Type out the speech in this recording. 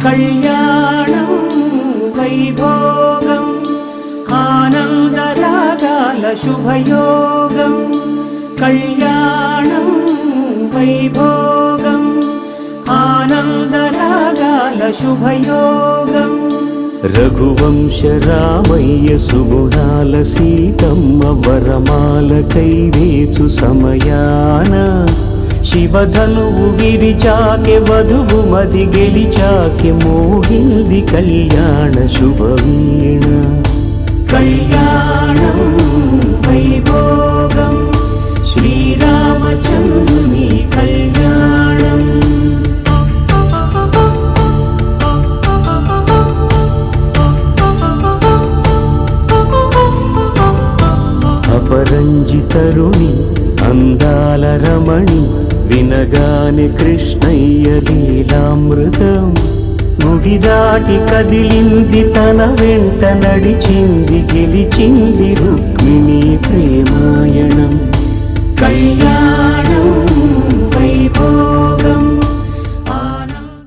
కళ్యాణం వైభోగం ఆనందరాగాల శుభయోగం. కళ్యాణం వైభోగం ఆనందరాగాల శుభయోగం. రఘువంశ రామయ్య సుగుణాల సీతమ్మ వరమాల కైవేచు సమయాన శివధనువు విరిచాకె వధువు మది గెలిచాకె మోగింది కళ్యాణ శుభవీణ. కళ్యాణం వైభోగం శ్రీరామచంద్రుని కళ్యాణం. అపరంజి తరుణి అందాల రమణి వినగానే కృష్ణయ్య లీలామృతం. గుడి దాటి కదిలింది తన వెంట నడిచింది గెలిచింది రుక్మిణి ప్రేమాయణం. కళ్యాణం